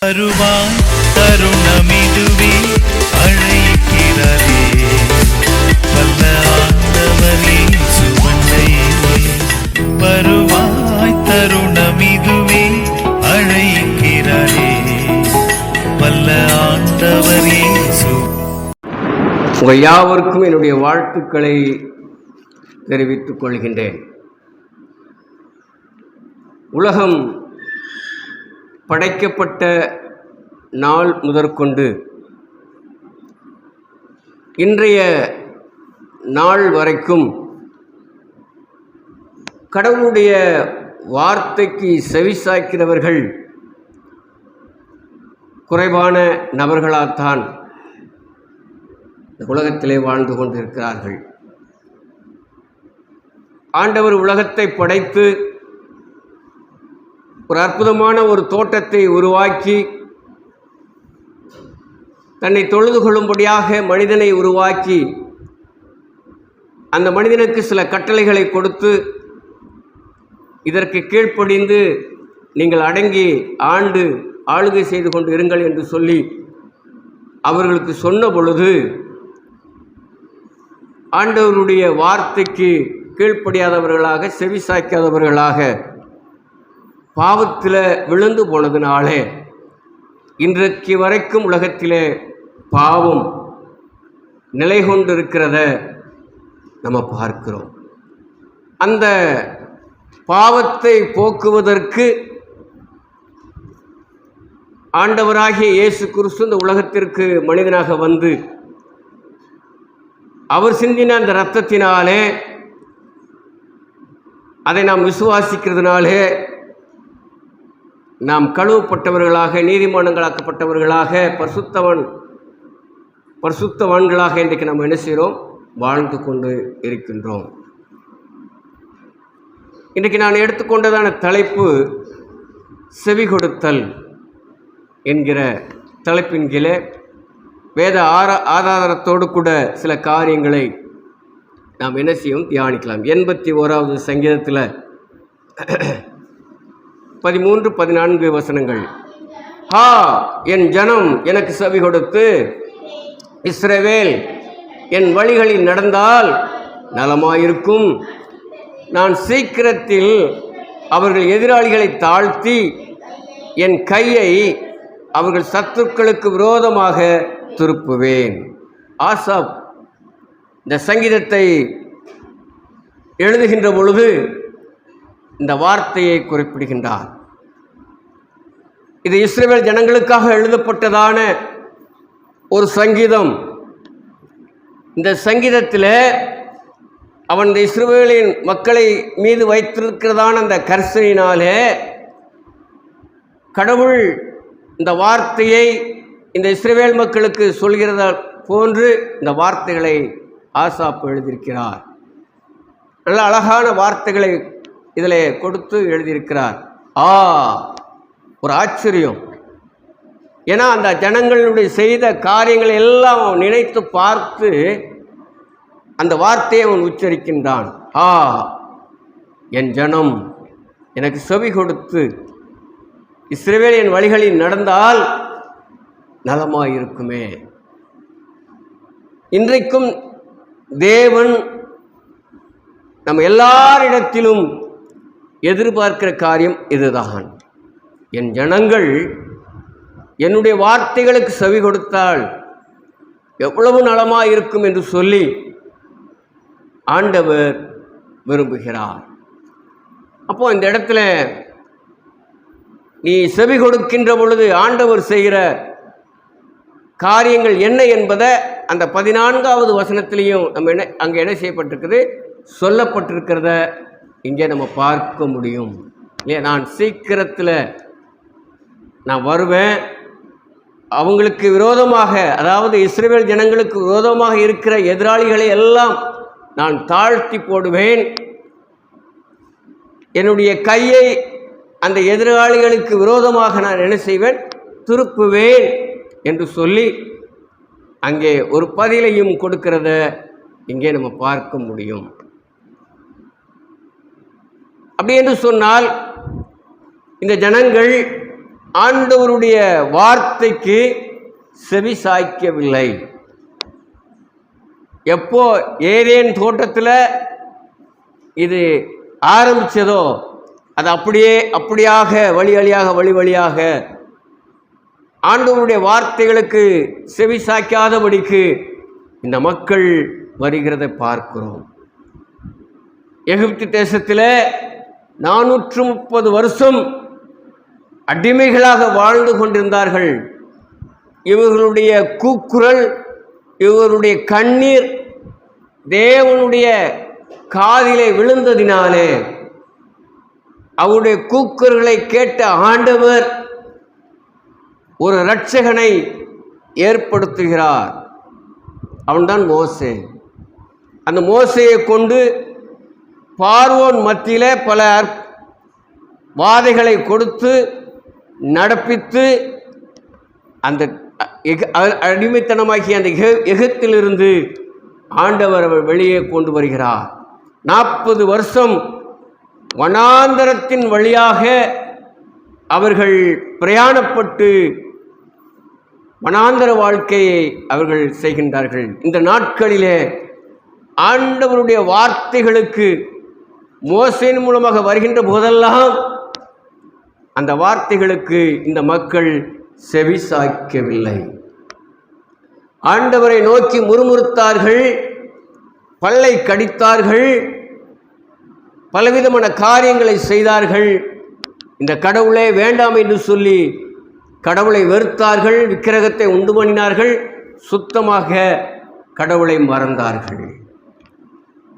வருவாய் தருணமிதுவே அழைக்கிறாரே வல்ல ஆண்டவரே சுவண்டையே வருவாய் தருணமிதுவே அழைக்கிறாரே வல்ல ஆண்டவரே உங்கள் யாவருக்கும் என்னுடைய வாழ்த்துக்களை தெரிவித்துக் கொள்கின்றேன். உலகம் படைக்கப்பட்ட நாள் முதற்கொண்டு இன்றைய நாள் வரைக்கும் கடவுளுடைய வார்த்தைக்கு செவிசாய்க்கிறவர்கள் குறைவான நபர்களால்தான் உலகத்திலே வாழ்ந்து கொண்டிருக்கிறார்கள். ஆண்டவர் உலகத்தை படைத்து ஒரு அற்புதமான ஒரு தோட்டத்தை உருவாக்கி தன்னை தொழுது கொள்ளும்படியாக மனிதனை உருவாக்கி அந்த மனிதனுக்கு சில கட்டளைகளை கொடுத்து இதற்கு கீழ்ப்படிந்து நீங்கள் அடங்கி ஆண்டு ஆளுகை செய்து கொண்டு இருங்கள் என்று சொல்லி அவர்களுக்கு சொன்ன பொழுது ஆண்டவருடைய வார்த்தைக்கு கீழ்ப்படியாதவர்களாக செவிசாய்க்காதவர்களாக பாவத்தில் விழுந்து போனதுனாலே இன்றைக்கு வரைக்கும் உலகத்திலே பாவம் நிலை கொண்டிருக்கிறத நம்ம பார்க்கிறோம். அந்த பாவத்தை போக்குவதற்கு ஆண்டவராகிய இயேசு கிறிஸ்து இந்த உலகத்திற்கு மனிதனாக வந்து அவர் சிந்தின அந்த இரத்தத்தினாலே அதை நாம் விசுவாசிக்கிறதுனாலே நாம் கழுவப்பட்டவர்களாக நீதிமான்களாக்கப்பட்டவர்களாக பரிசுத்தவான்களாக இன்றைக்கு நாம் என்ன செய்கிறோம்? வாழ்ந்து கொண்டு இருக்கின்றோம். இன்றைக்கு நான் எடுத்துக்கொண்டதான தலைப்பு செவி கொடுத்தல் என்கிற தலைப்பின் கீழே வேத ஆதாரத்தோடு கூட சில காரியங்களை நாம் என்ன செய்யும் தியானிக்கலாம். 81வது சங்கீதத்தில் 13-14 வசனங்கள். என் ஜனம் எனக்கு செவி கொடுத்து இஸ்ரவேல் என் வழிகளில் நடந்தால் நலமாயிருக்கும். நான் சீக்கிரத்தில் அவர்கள் எதிராளிகளை தாழ்த்தி என் கையை அவர்கள் சத்துருக்களுக்கு விரோதமாக திருப்புவேன். ஆசாப் இந்த சங்கீதத்தை எழுதுகின்ற பொழுது இந்த வார்த்தையை குறிப்பிடுகின்றார். இது இஸ்ரவேல் ஜனங்களுக்காக எழுதப்பட்டதான ஒரு சங்கீதம். இந்த சங்கீதத்தில் அவன் இந்த இஸ்ரவேலின் மக்களை மீது வைத்திருக்கிறதான அந்த கர்சனையினாலே கடவுள் இந்த வார்த்தையை இந்த இஸ்ரவேல் மக்களுக்கு சொல்கிறத போன்று இந்த வார்த்தைகளை ஆசாப் எழுதியிருக்கிறார். நல்ல அழகான வார்த்தைகளை இதில் கொடுத்து எழுதியிருக்கிறார். ஒரு ஆச்சரியம். ஏன்னா அந்த ஜனங்களுடைய செய்த காரியங்களை எல்லாம் நினைத்து பார்த்து அந்த வார்த்தையை அவன் உச்சரிக்கின்றான். என் ஜனம் எனக்கு செவி கொடுத்து இஸ்ரவேல் என் வழிகளில் நடந்தால் நலமாயிருக்குமே. இன்றைக்கும் தேவன் நம்ம எல்லாரிடத்திலும் எதிர்பார்க்கிற காரியம் இதுதான். என் ஜனங்கள் என்னுடைய வார்த்தைகளுக்கு செவி கொடுத்தால் எவ்வளவு நலமாக இருக்கும் என்று சொல்லி ஆண்டவர் விரும்புகிறார். அப்போ இந்த இடத்துல நீ செவி கொடுக்கின்ற பொழுது ஆண்டவர் செய்கிற காரியங்கள் என்ன என்பதை அந்த 14வது வசனத்திலையும் நம்ம அங்கே என்ன செய்யப்பட்டிருக்குது சொல்லப்பட்டிருக்கிறத இங்கே நம்ம பார்க்க முடியும். நான் சீக்கிரத்தில் நான் வருவேன், அவங்களுக்கு விரோதமாக, அதாவது இஸ்ரவேல் ஜனங்களுக்கு விரோதமாக இருக்கிற எதிராளிகளை எல்லாம் நான் தாழ்த்தி போடுவேன், என்னுடைய கையை அந்த எதிராளிகளுக்கு விரோதமாக நான் என்ன செய்வேன்? திருப்புவேன் என்று சொல்லி அங்கே ஒரு பதிலையும் கொடுக்கிறத இங்கே நம்ம பார்க்க முடியும். அப்படி என்று சொன்னால் இந்த ஜனங்கள் ஆண்டவருடைய வார்த்தைக்கு செவி சாய்க்கவில்லை. எப்போ ஏதேன் தோட்டத்தில் இது ஆரம்பித்ததோ அது அப்படியாக வழி வழியாக ஆண்டவருடைய வார்த்தைகளுக்கு செவி சாய்க்காதபடிக்கு இந்த மக்கள் வருகிறதை பார்க்கிறோம். எகிப்து தேசத்தில் 430 வருஷம் அடிமைகளாக வாழ்ந்து கொண்டிருந்தார்கள். இவர்களுடைய கூக்குரல், இவருடைய கண்ணீர் தேவனுடைய காதிலே விழுந்ததினாலே அவருடைய கூக்குரல்களை கேட்ட ஆண்டவர் ஒரு இரட்சகனை ஏற்படுத்துகிறார். அவன்தான் மோசே. அந்த மோசையை கொண்டு பார்வோன் மத்தியிலே பல வாதைகளை கொடுத்து நடப்பித்து அந்த அடிமைத்தனமாகிய அந்த எகிப்திலிருந்து ஆண்டவர் அவர் வெளியே கொண்டு வருகிறார். 40 வருஷம் வனாந்தரத்தின் வழியாக அவர்கள் பிரயாணப்பட்டு வனாந்தர வாழ்க்கையை அவர்கள் செய்கின்றார்கள். இந்த நாட்களிலே ஆண்டவருடைய வார்த்தைகளுக்கு மோசேயின் மூலமாக வருகின்ற போதெல்லாம் அந்த வார்த்தைகளுக்கு இந்த மக்கள் செவி சாய்க்கவில்லை. ஆண்டவரை நோக்கி முறுமுறுத்தார்கள், பல்லை கடித்தார்கள், பலவிதமான காரியங்களை செய்தார்கள். இந்த கடவுளே வேண்டாம் என்று சொல்லி கடவுளை வெறுத்தார்கள், விக்கிரகத்தை உண்டு பண்ணினார்கள், சுத்தமாக கடவுளை மறந்தார்கள்.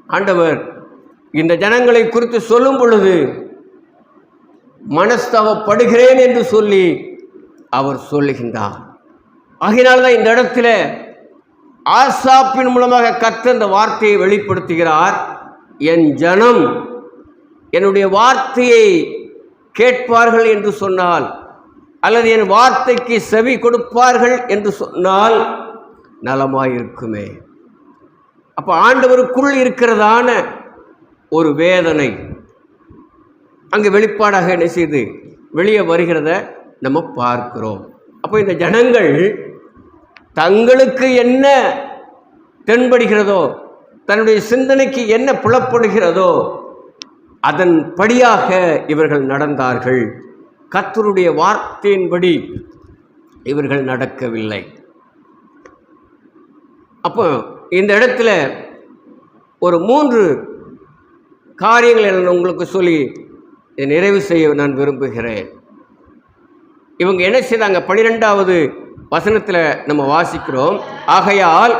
ஆண்டவர் இந்த ஜனங்களை குறித்து சொல்லும் பொழுது மனஸ்தாபப்படுகிறேன் என்று சொல்லி அவர் சொல்லுகின்றார். ஆகினால்தான் இந்த இடத்துல ஆசாப்பின் மூலமாக கர்த்தர் இந்த வார்த்தையை வெளிப்படுத்துகிறார். என் ஜனம் என்னுடைய வார்த்தையை கேட்பார்கள் என்று சொன்னால், அல்லது என் வார்த்தைக்கு செவி கொடுப்பார்கள் என்று சொன்னால் நலமாயிருக்குமே. அப்போ ஆண்டவருக்குள் இருக்கிறதான ஒரு வேதனை அங்கே வெளிப்பாடாக என்ன செய்து வெளியே வருகிறத நம்ம பார்க்கிறோம். அப்போ இந்த ஜனங்கள் தங்களுக்கு என்ன தென்படுகிறதோ, தன்னுடைய சிந்தனைக்கு என்ன புலப்படுகிறதோ அதன்படியாக இவர்கள் நடந்தார்கள். கர்த்தருடைய வார்த்தையின்படி இவர்கள் நடக்கவில்லை. அப்போ இந்த இடத்துல ஒரு 3 காரியங்களை நான் உங்களுக்கு சொல்லி இதை நிறைவு செய்ய நான் விரும்புகிறேன். இவங்க என்ன செய்தாங்க? 12வது வசனத்தில் நம்ம வாசிக்கிறோம். ஆகையால்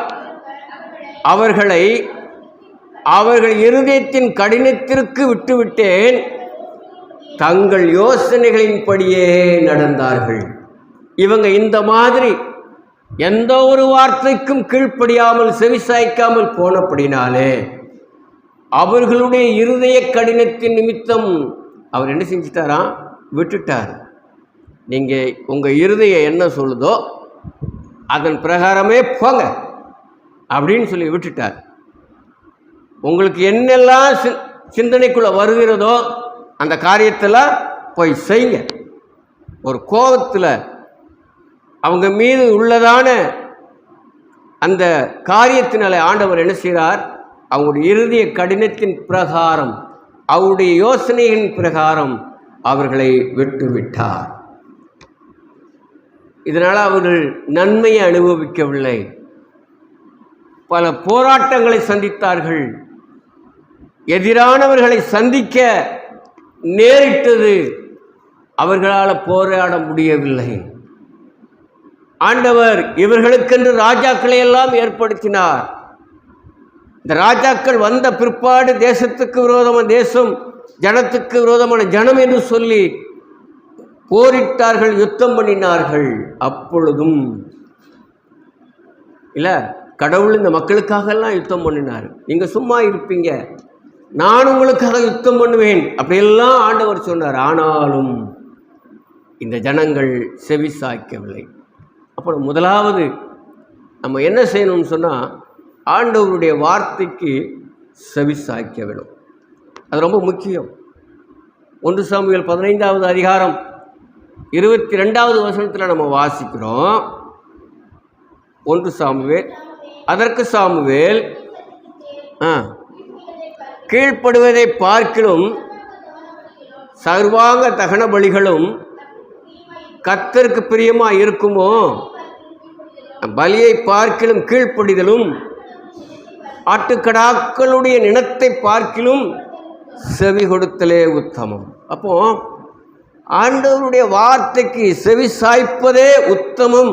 அவர்கள் இருதயத்தின் கடினத்திற்கு விட்டுவிட்டேன், தங்கள் யோசனைகளின்படியே நடந்தார்கள். இவங்க இந்த மாதிரி எந்த ஒரு வார்த்தைக்கும் கீழ்ப்படியாமல் செவிசாய்க்காமல் போனபடினாலே அவர்களுடைய இருதய கடினத்தின் நிமித்தம் அவர் என்ன செஞ்சிட்டாராம்? விட்டுட்டார். நீங்கள் உங்கள் இருதயம் என்ன சொல்லுதோ அதன் பிரகாரமே போங்க அப்படின்னு சொல்லி விட்டுட்டார். உங்களுக்கு என்னெல்லாம் சிந்தனைக்குள்ளே வருகிறதோ அந்த காரியத்தெல்லாம் போய் செய்யுங்க. ஒரு கோபத்தில் அவங்க மீது உள்ளதான அந்த காரியத்தினால ஆண்டவர் என்ன செய்கிறார்? அவங்களுடைய இருதய கடினத்தின் பிரகாரம், அவருடைய யோசனையின் பிரகாரம் அவர்களை விட்டுவிட்டார். இதனால் அவர்கள் நன்மையை அனுபவிக்கவில்லை. பல போராட்டங்களை சந்தித்தார்கள். எதிரானவர்களை சந்திக்க நேரிட்டது. அவர்களால் போராட முடியவில்லை. ஆண்டவர் இவர்களுக்கென்று ராஜாக்களை எல்லாம் ஏற்படுத்தினார். இந்த ராஜாக்கள் வந்த பிற்பாடு தேசத்துக்கு விரோதமான தேசம், ஜனத்துக்கு விரோதமான ஜனம் என்று சொல்லி போரிட்டார்கள், யுத்தம் பண்ணினார்கள். அப்பொழுதும் இல்லை, கடவுள் இந்த மக்களுக்காகலாம் யுத்தம் பண்ணினார். நீங்கள் சும்மா இருப்பீங்க, நான் உங்களுக்காக யுத்தம் பண்ணுவேன் அப்படியெல்லாம் ஆண்டவர் சொன்னார். ஆனாலும் இந்த ஜனங்கள் செவி சாய்க்கவில்லை. அப்புறம் முதலாவது நம்ம என்ன செய்யணும்னு சொன்னால், ஆண்டவருடைய வார்த்தைக்கு செவி சாய்க்க வேணும். அது ரொம்ப முக்கியம். 1 சாமுவேல் 15வது அதிகாரம் 22வது வசனத்தில் நம்ம வாசிக்கிறோம். 1 சாமுவேல். அதற்கு சாமுவேல் கீழ்ப்படுவதை பார்க்கிலும் சர்வாங்க தகன பலிகளும் கர்த்தருக்கு பிரியமாக இருக்குமோ, பலியை பார்க்கிலும் கீழ்ப்படிதலும் ஆட்டுக்கடாக்களுடைய நினத்தை பார்க்கிலும் செவி கொடுத்தலே உத்தமம். அப்போ ஆண்டவருடைய வார்த்தைக்கு செவி சாய்ப்பதே உத்தமம்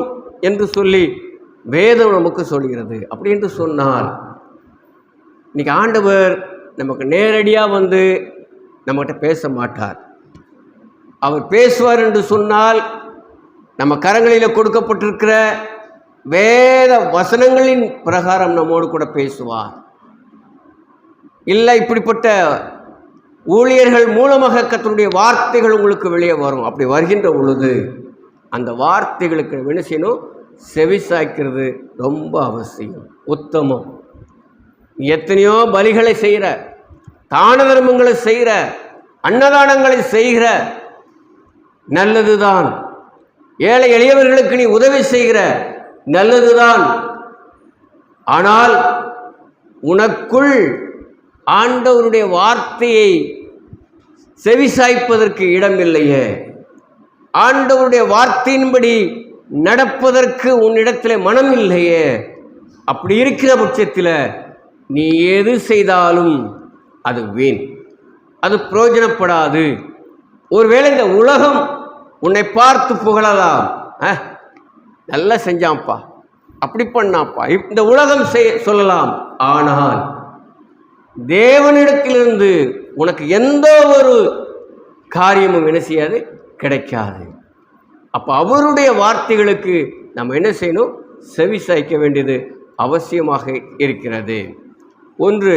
என்று சொல்லி வேதம் நமக்கு சொல்கிறது. அப்படி என்று சொன்னால் இன்னைக்கு ஆண்டவர் நமக்கு நேரடியாக வந்து நம்மகிட்ட பேச மாட்டார். அவர் பேசுவார் என்று சொன்னால் நம்ம கரங்களில் கொடுக்கப்பட்டிருக்கிற வேத வசனங்களின் பிரகாரம் நம்மோடு கூட பேசுவார். இல்லை, இப்படிப்பட்ட ஊழியர்கள் மூலமாக கர்த்தருடைய வார்த்தைகள் உங்களுக்கு வெளியே வரும். அப்படி வருகின்ற பொழுது அந்த வார்த்தைகளுக்கு என்ன செய்யணும்? செவி சாய்க்கிறது ரொம்ப அவசியம், உத்தமம். எத்தனையோ பலிகளை செய்கிற, தான தர்மங்களை செய்கிற, அன்னதானங்களை செய்கிற, நல்லதுதான். ஏழை எளியவர்களுக்கு நீ உதவி செய்கிற, நல்லதுதான். ஆனால் உனக்குள் ஆண்டவருடைய வார்த்தையை செவிசாய்ப்பதற்கு இடமில்லையே, ஆண்டவருடைய வார்த்தையின்படி நடப்பதற்கு உன்னிடத்தில் மனம் இல்லையே. அப்படி இருக்கிற பட்சத்தில் நீ எது செய்தாலும் அது வீண், அது பிரயோஜனப்படாது. ஒருவேளை இந்த உலகம் உன்னை பார்த்து புகழலாம், நல்லா செஞ்சான்ப்பா, அப்படி பண்ணாப்பா, இந்த உலகம் சொல்லலாம். ஆனால் தேவனிடத்திலிருந்து உனக்கு எந்த ஒரு காரியமும் என்ன செய்யாது? கிடைக்காது. அப்போ அவருடைய வார்த்தைகளுக்கு நம்ம என்ன செய்யணும்? செவி சாய்க்க வேண்டியது அவசியமாக இருக்கிறது. 1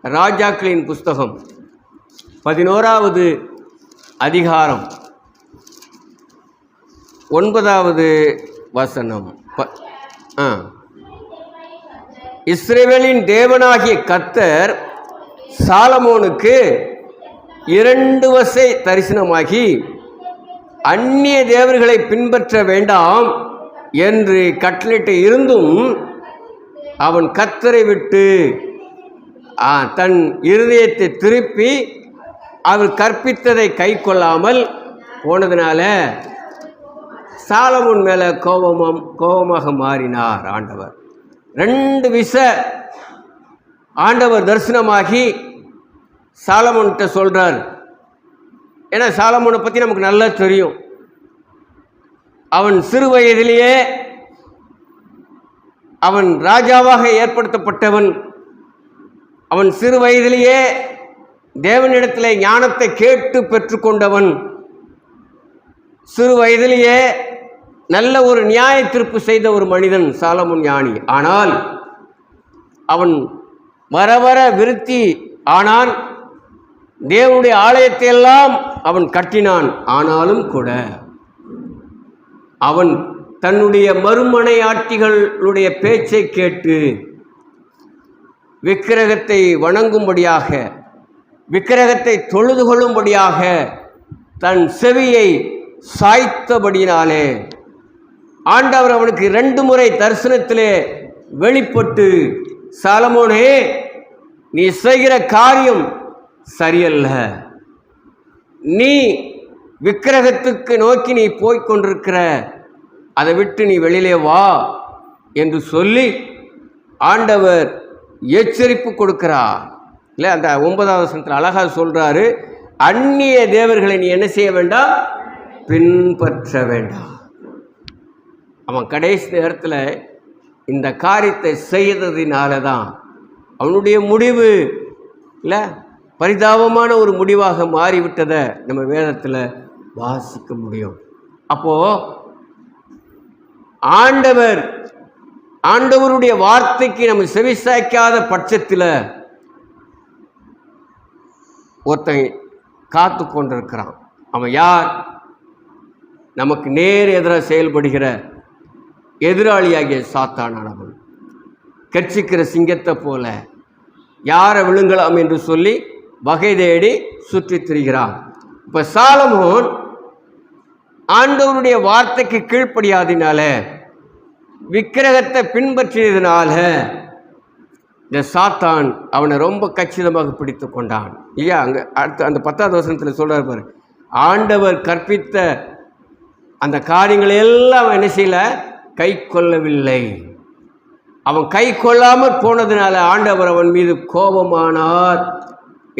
ராஜாக்களின் புஸ்தகம் 11வது அதிகாரம் 9வது வசனம். இஸ்ரவேலின் தேவனாகிய கர்த்தர் சாலமோனுக்கு 2 வசை தரிசனமாகி அந்நிய தேவர்களை பின்பற்ற வேண்டாம் என்று கட்டளையிட்டு இருந்தும் அவன் கர்த்தரை விட்டு தன் இருதயத்தை திருப்பி அவர் கற்பித்ததை கை கொள்ளாமல் போனதுனால சாலமோன் மேலே கோபமாக மாறினார் ஆண்டவர். 2 விச ஆண்டவர் தரிசனமாகி சாலமோன்கிட்ட சொல்கிறார். ஏன்னா சாலமோனை பற்றி நமக்கு நல்லா தெரியும். அவன் சிறு வயதிலேயே அவன் ராஜாவாக ஏற்படுத்தப்பட்டவன். அவன் சிறு வயதிலேயே தேவனிடத்தில் ஞானத்தை கேட்டு பெற்றுக்கொண்டவன். சிறு வயதிலேயே நல்ல ஒரு நியாய தீர்ப்பு செய்த ஒரு மனிதன் சாலமோன் ஞானி. ஆனால் அவன் வர வர விருத்தி ஆனான். தேவனுடைய ஆலயத்தை எல்லாம் அவன் கட்டினான். ஆனாலும் கூட அவன் தன்னுடைய மறுமனையாட்டிகளுடைய பேச்சை கேட்டு விக்கிரகத்தை வணங்கும்படியாக, விக்கிரகத்தை தொழுது கொள்ளும்படியாக தன் செவியை சாய்த்தபடியினாலே ஆண்டவர் அவனுக்கு 2 முறை தரிசனத்திலே வெளிப்பட்டு, சாலமோனே, நீ செய்கிற காரியம் சரியல்ல, நீ விக்கிரகத்துக்கு நோக்கி நீ போய்கொண்டிருக்கிற, அதை விட்டு நீ வெளியிலே வா என்று சொல்லி ஆண்டவர் எச்சரிப்பு கொடுக்கிறார். இல்லை, அந்த 9வது வசனத்தில் அழகாக சொல்கிறாரு, அந்நிய தேவர்களை நீ என்ன செய்ய வேண்டாம்? பின்பற்ற வேண்டாம். அவன் கடைசி நேரத்தில் இந்த காரியத்தை செய்ததினால தான் அவனுடைய முடிவு இல்லை பரிதாபமான ஒரு முடிவாக மாறிவிட்டதை நம்ம வேதத்தில் வாசிக்க முடியும். அப்போது ஆண்டவருடைய வார்த்தைக்கு நம்ம செவிசாய்க்காத பட்சத்தில் ஒருத்தன் காத்து கொண்டிருக்கிறான். அவன் யார்? நமக்கு நேர் எதிராக செயல்படுகிற எதிராளியாகிய சாத்தானானவன். கர்ச்சிக்கிற சிங்கத்தை போல யாரை விழுங்கலாம் என்று சொல்லி வகை தேடி சுற்றி திரிகிறான். இப்போ சாலமோன் ஆண்டவருடைய வார்த்தைக்கு கீழ்ப்படியாதனால, விக்கிரகத்தை பின்பற்றியதுனால இந்த சாத்தான் அவனை ரொம்ப கச்சிதமாக பிடித்து கொண்டான் இல்லையா? அங்கே அடுத்த அந்த 10வது வசனத்தில் சொல்கிறார் பாரு, ஆண்டவர் கற்பித்த அந்த காரியங்களை எல்லாம் அவன் என்ன செய்யல, கை கொள்ளவில்லை. அவன் கை கொள்ளாமல் போனதுனால ஆண்டவர் அவன் மீது கோபமானார்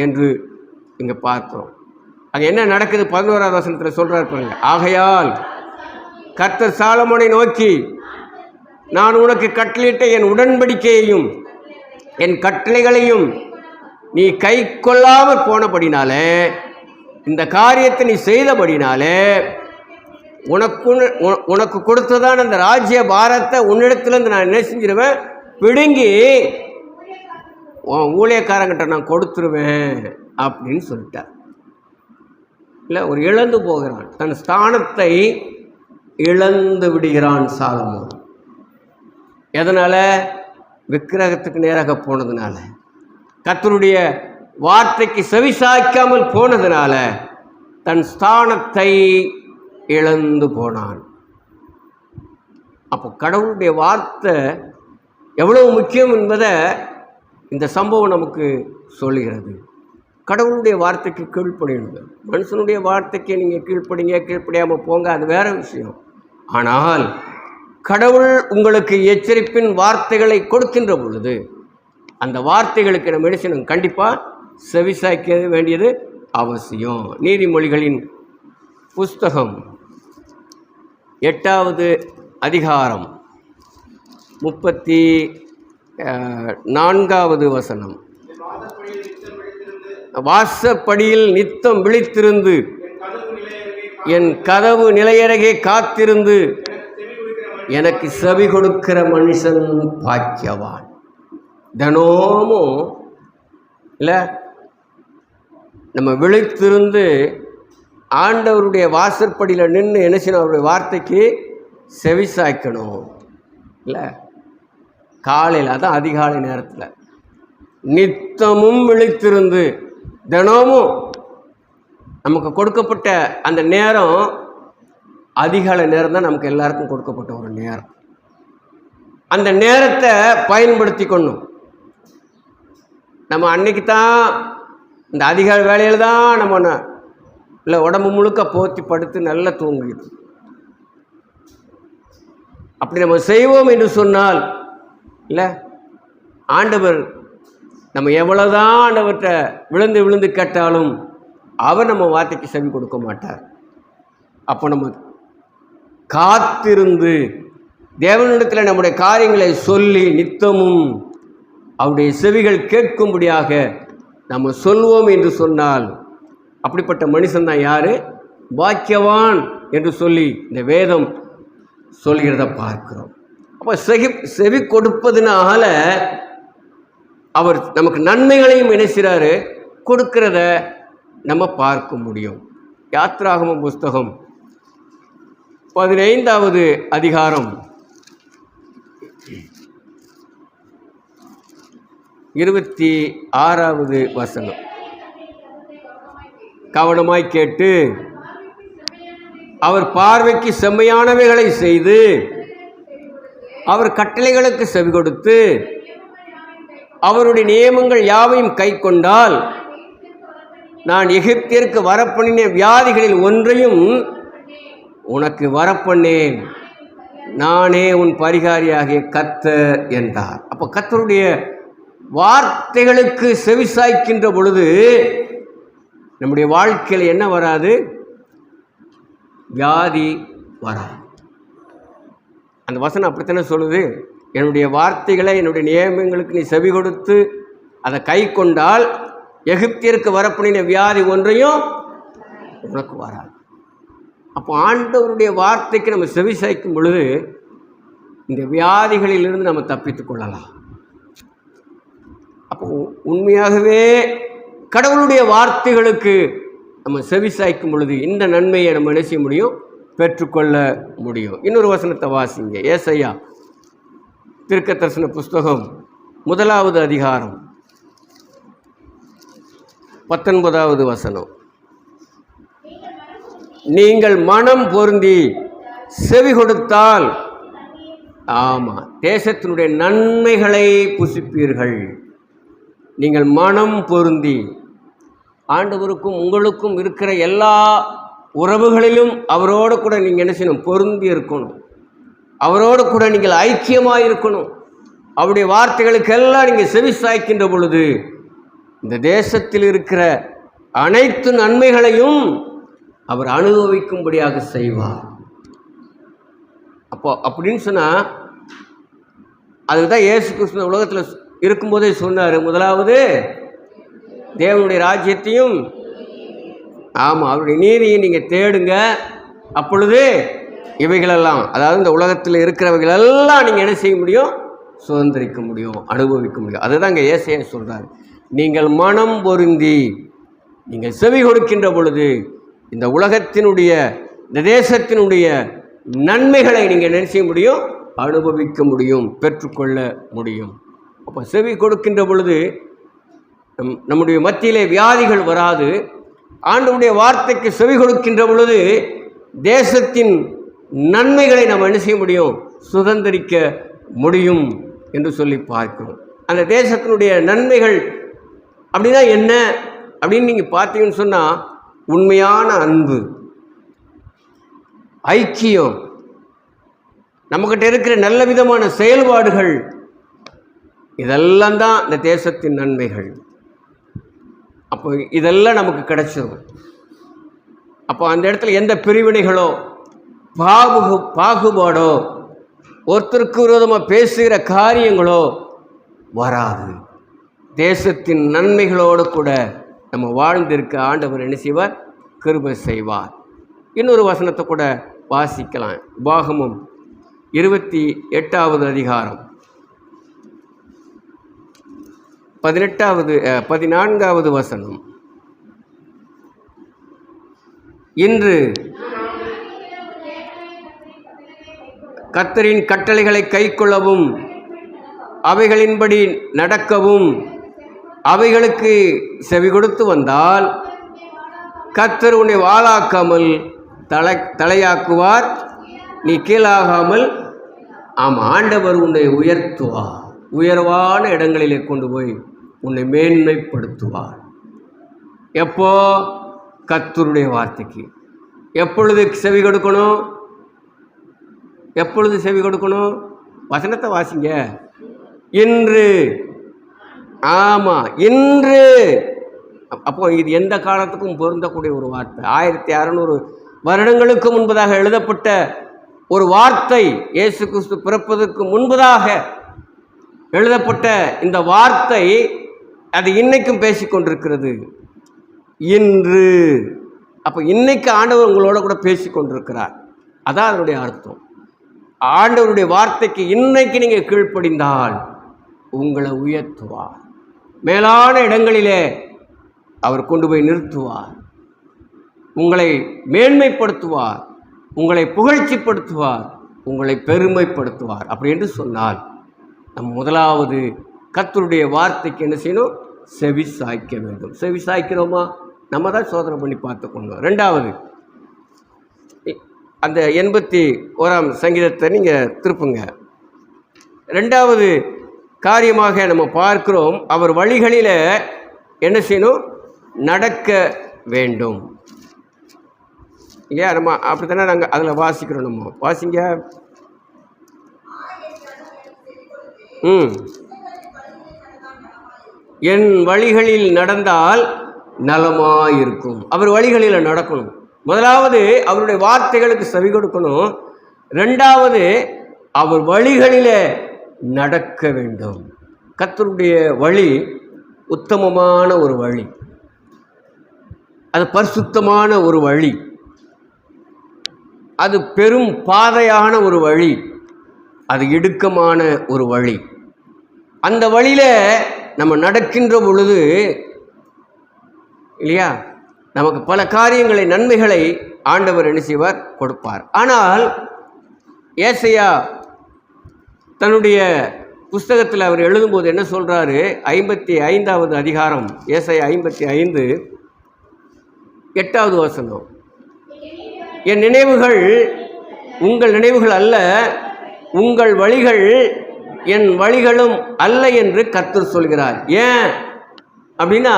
என்று இங்கே பார்க்கிறோம். அங்கே என்ன நடக்குது? 11வது வசனத்தில் சொல்கிறார் பாருங்க, ஆகையால் கர்த்தர் சாலமோனை நோக்கி, நான் உனக்கு கட்டளையிட்ட என் உடன்படிக்கையையும் என் கட்டளைகளையும் நீ கை கொள்ளாமல் போனபடினாலே, இந்த காரியத்தை நீ செய்தபடினாலே, உனக்கு கொடுத்ததான அந்த ராஜ்ய பாரத்தை உன்னிடத்துலேருந்து நான் என்ன செஞ்சிருவேன், பிடுங்கி ஊழியக்காரங்கிட்ட நான் கொடுத்துருவேன் அப்படின்னு சொல்லிட்டார். இல்லை, ஒரு இழந்து போகிறான், தன் ஸ்தானத்தை இழந்து விடுகிறான் சாலமோன். எதனால்? விக்கிரகத்துக்கு நேராக போனதுனால, கர்த்தருடைய வார்த்தைக்கு செவிசாய்க்காமல் போனதுனால தன் ஸ்தானத்தை இழந்து போனான். அப்போ கடவுளுடைய வார்த்தை எவ்வளவு முக்கியம் என்பதை இந்த சம்பவம் நமக்கு சொல்லுகிறது. கடவுளுடைய வார்த்தைக்கு கீழ்ப்படியுங்க. மனுஷனுடைய வார்த்தைக்கு நீங்கள் கீழ்ப்படியாமல் போங்க, அது வேற விஷயம். ஆனால் கடவுள் உங்களுக்கு எச்சரிப்பின் வார்த்தைகளை கொடுக்கின்ற பொழுது அந்த வார்த்தைகளுக்கு நம்ம என்ன செய்யணும்? கண்டிப்பாக செவிசாய்க்க வேண்டியது அவசியம். நீதிமொழிகளின் புஸ்தகம் 8வது அதிகாரம் 34வது வசனம், வாசப்படியில் நித்தம் விழித்திருந்து என் கதவு நிலையருகே காத்திருந்து எனக்கு செவி கொடுக்கிற மனுஷன் பாக்கியவான். தினமும் இல்லை, நம்ம விழித்திருந்து ஆண்டவருடைய வாசற்படியில் நின்று என்ன செய்யணும்? அவருடைய வார்த்தைக்கு செவிசாய்க்கணும். இல்லை, காலையில், அதான் அதிகாலை நேரத்தில் நித்தமும் விழித்திருந்து, தினமும் நமக்கு கொடுக்கப்பட்ட அந்த நேரம் அதிகாலை நேரம் தான் நமக்கு எல்லாருக்கும் கொடுக்கப்பட்ட ஒரு நேரம். அந்த நேரத்தை பயன்படுத்தி கொள்ளணும். நம்ம அன்னைக்கு தான் இந்த அதிகாலை வேலையில் தான் நம்ம இல்லை உடம்பு முழுக்க போத்தி படுத்து நல்லா தூங்கிடுது. அப்படி நம்ம செய்வோம் என்று சொன்னால் இல்லை, ஆண்டவர் நம்ம எவ்வளோதான் ஆண்டவர்கிட்ட விழுந்து விழுந்து கேட்டாலும் அவர் நம்ம வார்த்தைக்கு செவி கொடுக்க மாட்டார். அப்போ நம்ம காத்திருந்து தேவனிடத்தில் நம்முடைய காரியங்களை சொல்லி நித்தமும் அவருடைய செவிகள் கேட்கும்படியாக நம்ம சொல்வோம் என்று சொன்னால் அப்படிப்பட்ட மனுஷன் தான் யார்? பாக்கியவான் என்று சொல்லி இந்த வேதம் சொல்கிறத பார்க்கிறோம். அப்போ செவி கொடுப்பதுனால அவர் நமக்கு நன்மைகளையும் நினைக்கிறாரு, கொடுக்கிறத நம்ம பார்க்க முடியும். யாத்ராகமம் புஸ்தகம் 15வது அதிகாரம் 26வது வசனம், கவனமாய் கேட்டு அவர் பார்வைக்கு செம்மையானவைகளை செய்து அவர் கட்டளைகளுக்கு செவி கொடுத்து அவருடைய நியமங்கள் யாவையும் கை கொண்டால் நான் எகிப்திற்கு வரப்பண்ணின வியாதிகளில் ஒன்றையும் உனக்கு வரப்பண்ணேன், நானே உன் பரிகாரியாகிய கர்த்தர் என்றார். அப்போ கர்த்தருடைய வார்த்தைகளுக்கு செவிசாய்க்கின்ற பொழுது நம்முடைய வாழ்க்கையில் என்ன வராது? வியாதி வராது. அந்த வசனம் அப்படித்தானே சொல்லுது, என்னுடைய வார்த்தைகளை என்னுடைய நியமங்களுக்கு நீ செவி கொடுத்து அதை கை கொண்டால் எகிப்திற்கு வரப்பண்ணின வியாதி ஒன்றையும் உனக்கு வராது. அப்போ ஆண்டவருடைய வார்த்தைக்கு நம்ம செவி சாய்க்கும் பொழுது இந்த வியாதிகளிலிருந்து நம்ம தப்பித்து கொள்ளலாம். அப்போ உண்மையாகவே கடவுளுடைய வார்த்தைகளுக்கு நம்ம செவி சாய்க்கும் பொழுது இந்த நன்மையை நம்ம என்ன செய்ய முடியும்? பெற்றுக்கொள்ள முடியும். இன்னொரு வசனத்தை வாசிங்க. ஏசாயா தீர்க்கதரிசன புஸ்தகம் 1வது அதிகாரம் 19வது வசனம். நீங்கள் மனம் பொருந்தி செவி கொடுத்தால் ஆமாம் தேசத்தினுடைய நன்மைகளை புசிப்பீர்கள். நீங்கள் மனம் பொருந்தி ஆண்டவருக்கும் உங்களுக்கும் இருக்கிற எல்லா உறவுகளிலும் அவரோடு கூட நீங்கள் என்ன செய்யணும்? பொருந்தி இருக்கணும். அவரோடு கூட நீங்கள் ஐக்கியமாக இருக்கணும். அவருடைய வார்த்தைகளுக்கெல்லாம் நீங்கள் செவி சாய்க்கின்ற பொழுது இந்த தேசத்தில் இருக்கிற அனைத்து நன்மைகளையும் அவர் அனுபவிக்கும்படியாக செய்வார். அப்போ அப்படின்னு சொன்னால் அதுதான் இயேசு கிறிஸ்து உலகத்தில் இருக்கும்போதே சொன்னார். முதலாவது தேவனுடைய ராஜ்யத்தையும் அவருடைய நீதியை நீங்கள் தேடுங்க, அப்பொழுது இவைகளெல்லாம், அதாவது இந்த உலகத்தில் இருக்கிறவைகளெல்லாம் நீங்கள் என்ன செய்ய முடியும்? சுதந்திரிக்க முடியும், அனுபவிக்க முடியும். அதுதான் இங்கே ஏசாயா சொல்கிறார். நீங்கள் மனம் பொருந்தி நீங்கள் செவி கொடுக்கின்ற பொழுது இந்த உலகத்தினுடைய இந்த தேசத்தினுடைய நன்மைகளை நீங்கள் என்ன செய்ய முடியும்? அனுபவிக்க முடியும், பெற்றுக்கொள்ள முடியும். அப்போ செவி கொடுக்கின்ற பொழுது நம்முடைய மத்தியிலே வியாதிகள் வராது. ஆண்டவருடைய வார்த்தைக்கு செவி கொடுக்கின்ற பொழுது தேசத்தின் நன்மைகளை நம்ம என்ன செய்ய முடியும்? சுதந்திரிக்க முடியும் என்று சொல்லி பார்க்கிறோம். அந்த தேசத்தினுடைய நன்மைகள் அப்படின்னா என்ன அப்படின்னு நீங்கள் பார்த்தீங்கன்னு சொன்னால், உண்மையான அன்பு, ஐக்கியம், நம்மக்கிட்ட இருக்கிற நல்ல விதமான செயல்பாடுகள், இதெல்லாம் தான் இந்த தேசத்தின் நன்மைகள். அப்போ இதெல்லாம் நமக்கு கிடைச்சிடும். அப்போ அந்த இடத்துல எந்த பிரிவினைகளோ பாகுபாடோ ஒருத்தருக்கு விரோதமாக பேசுகிற காரியங்களோ வராது. தேசத்தின் நன்மைகளோடு கூட நம்ம வாழ்ந்திருக்க ஆண்டவர் என்ன செய்வார்? கிருபை செய்வார். இன்னொரு வசனத்தை கூட வாசிக்கலாம். உபாகமம் 28வது அதிகாரம் 14வது வசனம். இன்று கர்த்தரின் கட்டளைகளை கைக்கொள்ளவும் அவைகளின்படி நடக்கவும் அவைகளுக்கு செவி கொடுத்து வந்தால் கர்த்தர் உன்னை வாளாக்காமல் தலையாக்குவார், நீ கீழாகாமல். ஆண்டவர் உன்னை உயர்த்துவார், உயர்வான இடங்களிலே கொண்டு போய் உன்னை மேன்மைப்படுத்துவார். எப்போ? கர்த்தருடைய வார்த்தைக்கு. எப்பொழுது செவி கொடுக்கணும்? எப்பொழுது செவி கொடுக்கணும்? வசனத்தை வாசிங்க. இன்று. இன்று. அப்போ இது எந்த காலத்துக்கும் பொருந்தக்கூடிய ஒரு வார்த்தை. 1600 வருடங்களுக்கு முன்பதாக எழுதப்பட்ட ஒரு வார்த்தை. இயேசு கிறிஸ்து பிறப்பதற்கு முன்பதாக எழுதப்பட்ட இந்த வார்த்தை அது இன்னைக்கும் பேசிக்கொண்டிருக்கிறது. இன்று. அப்போ இன்னைக்கு ஆண்டவர் உங்களோட கூட பேசிக்கொண்டிருக்கிறார். அதான் அதனுடைய அர்த்தம். ஆண்டவருடைய வார்த்தைக்கு இன்னைக்கு நீங்கள் கீழ்ப்படிந்தால் உங்களை உயர்த்துவார், மேலான இடங்களிலே அவர் கொண்டு போய் நிறுத்துவார், உங்களை மேன்மைப்படுத்துவார், உங்களை புகழ்ச்சிப்படுத்துவார், உங்களை பெருமைப்படுத்துவார். அப்படி என்று சொன்னால் நம் முதலாவது கர்த்தருடைய வார்த்தைக்கு என்ன செய்யணும்? செவி சாய்க்க வேண்டும். செவி சாய்க்கிறோமா? நம்ம தான் சோதனை பண்ணி பார்த்துக்கணும். ரெண்டாவது, அந்த 81ஆம் சங்கீதத்தை நீங்கள் திருப்புங்க. ரெண்டாவது காரியமாக நம்ம பார்க்கிறோம், அவர் வழிகளில் என்ன செய்யணும்? நடக்க வேண்டும். ஏன் நம்ம அப்படி தானே நாங்கள் அதில் வாசிக்கிறோம். நம்ம வாசிங்க. என் வழிகளில் நடந்தால் நலமாயிருக்கும். அவர் வழிகளில் நடக்கணும். முதலாவது அவருடைய வார்த்தைகளுக்கு செவி கொடுக்கணும். ரெண்டாவது அவர் வழிகளில் நடக்க வேண்டும். கர்த்தருடைய வழி உத்தமமான ஒரு வழி, அது பரிசுத்தமான ஒரு வழி, அது பெரும் பாதையான ஒரு வழி, அது இடுக்கமான ஒரு வழி. அந்த வழியில் நம்ம நடக்கின்ற பொழுது இல்லையா, நமக்கு பல காரியங்களை, நன்மைகளை ஆண்டவர் என்ன செய்வார்? கொடுப்பார். ஆனால் ஏசாயா தன்னுடைய புஸ்தகத்தில் அவர் எழுதும்போது என்ன சொல்கிறாரு? 55வது அதிகாரம், ஏசாயா 55 8வது வசனம். என் நினைவுகள் உங்கள் நினைவுகள் அல்ல, உங்கள் வழிகள் என் வழிகளும் அல்ல என்று கர்த்தர் சொல்கிறார். ஏன் அப்படின்னா,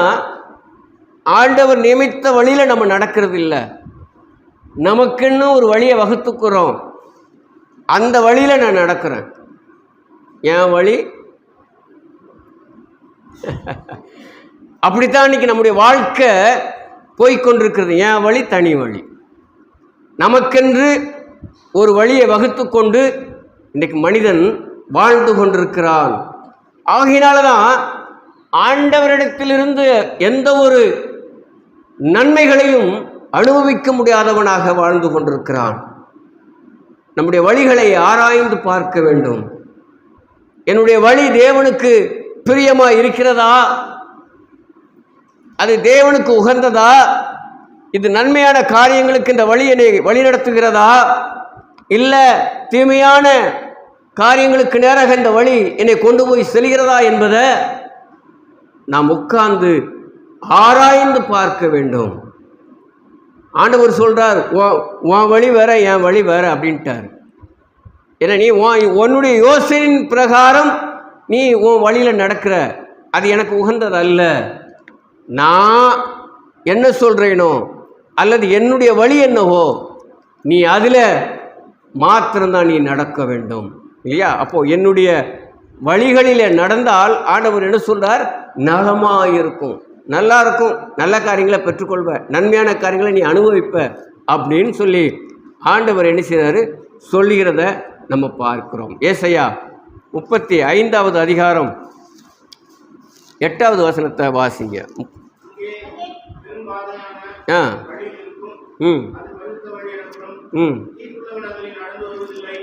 ஆண்டவர் நியமித்த வழியில் நம்ம நடக்கிறது இல்லை. நமக்குன்னு ஒரு வழியை வகுத்துக்கிறோம். அந்த வழியில் நான் நடக்கிறேன். என் வழி அப்படித்தான் இன்னைக்கு நம்முடைய வாழ்க்கை போய்கொண்டிருக்கிறது. என் வழி தனி வழி. நமக்கென்று ஒரு வழியை வகுத்து கொண்டு இன்றைக்கு மனிதன் வாழ்ந்து கொண்டிருக்கிறான். ஆகையினால தான் ஆண்டவரிடத்திலிருந்து எந்த ஒரு நன்மைகளையும் அனுபவிக்க முடியாதவனாக வாழ்ந்து கொண்டிருக்கிறான். நம்முடைய வழிகளை ஆராய்ந்து பார்க்க வேண்டும். என்னுடைய வழி தேவனுக்கு பிரியமா இருக்கிறதா? அது தேவனுக்கு உகந்ததா? இது நன்மையான காரியங்களுக்கு இந்த வழி என்னை வழிநடத்துகிறதா? இல்லை தீமையான காரியங்களுக்கு நேராக இந்த வழி என்னை கொண்டு போய் செல்கிறதா என்பதை நாம் உட்கார்ந்து ஆராய்ந்து பார்க்க வேண்டும். ஆண்டவர் சொல்றார், உன் வழி வேற என் வழி வேற அப்படின்ட்டார். ஏன்னா நீ உன்னுடைய யோசனையின் பிரகாரம் நீ உன் வழியில் நடக்கிற, அது எனக்கு உகந்தது அல்ல. நான் என்ன சொல்கிறேனோ அல்லது என்னுடைய வழி என்னவோ நீ அதில் மாத்திரம்தான் நீ நடக்க வேண்டும், இல்லையா? அப்போது என்னுடைய வழிகளில் நடந்தால் ஆண்டவர் என்ன சொல்கிறார்? நலமாக இருக்கும், நல்லா இருக்கும், நல்ல காரியங்களை பெற்றுக்கொள்வ, நன்மையான காரியங்களை நீ அனுபவிப்ப அப்படின்னு சொல்லி ஆண்டவர் என்ன செய்கிறாரு சொல்லுகிறத நம்ம பார்க்கிறோம். ஏசாயா 35வது அதிகாரம் 8வது வசனத்தை வாசிங்க.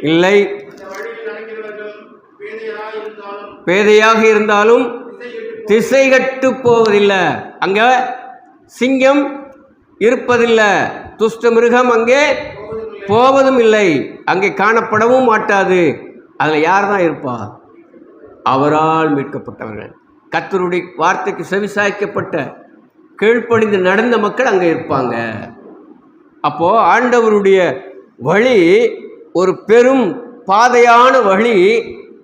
இல்லை, பேதையாக இருந்தாலும் திசை கட்டு போவதில்லை. அங்க சிங்கம் இருப்பதில்லை, துஷ்ட மிருகம் அங்கே போவதும் இல்லை, அங்கே காணப்படவும் மாட்டாது. அதில் யார் தான் இருப்பா? அவரால் மீட்கப்பட்டவர்கள், கர்த்தருடைய வார்த்தைக்கு செவிசாய்க்கப்பட்ட கீழ்ப்படிந்து நடந்த மக்கள் அங்கே இருப்பாங்க. அப்போது ஆண்டவருடைய வழி ஒரு பெரும் பாதையான வழி,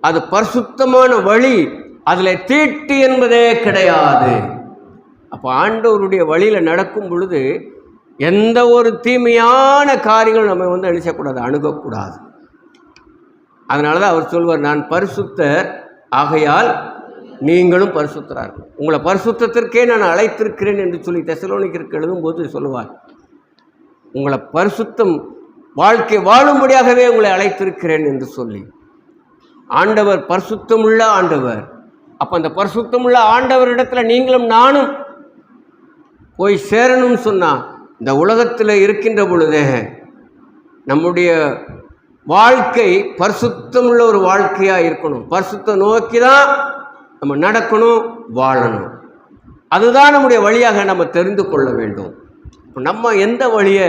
அது பரிசுத்தமான வழி, அதில் தீட்டு என்பதே கிடையாது. அப்போ ஆண்டவருடைய வழியில் நடக்கும் பொழுது எந்த ஒரு தீமையான காரியங்களும் நம்ம நினைச்சக்கூடாது, அணுகக்கூடாது. அதனால தான் அவர் சொல்வார், நான் பரிசுத்தர் ஆகையால் நீங்களும் பரிசுத்தராக. உங்களை பரிசுத்தத்திற்கே நான் அழைத்திருக்கிறேன் என்று சொல்லி தெசலோனிக்கருக்கு எழுதும்போது சொல்லுவார், உங்களை பரிசுத்தம் வாழ்க்கை வாழும்படியாகவே உங்களை அழைத்திருக்கிறேன் என்று சொல்லி. ஆண்டவர் பரிசுத்தமுள்ள ஆண்டவர். அப்போ அந்த பரிசுத்தமுள்ள ஆண்டவரிடத்தில் நீங்களும் நானும் போய் சேரணும்னு சொன்னால், இந்த உலகத்தில் இருக்கின்ற பொழுதே நம்முடைய வாழ்க்கை பரிசுத்தமுள்ள ஒரு வாழ்க்கையாக இருக்கணும். பரிசுத்தம் நோக்கி தான் நம்ம நடக்கணும், வாழணும். அதுதான் நம்முடைய வழியாக நம்ம தெரிந்து கொள்ள வேண்டும். நம்ம எந்த வழியை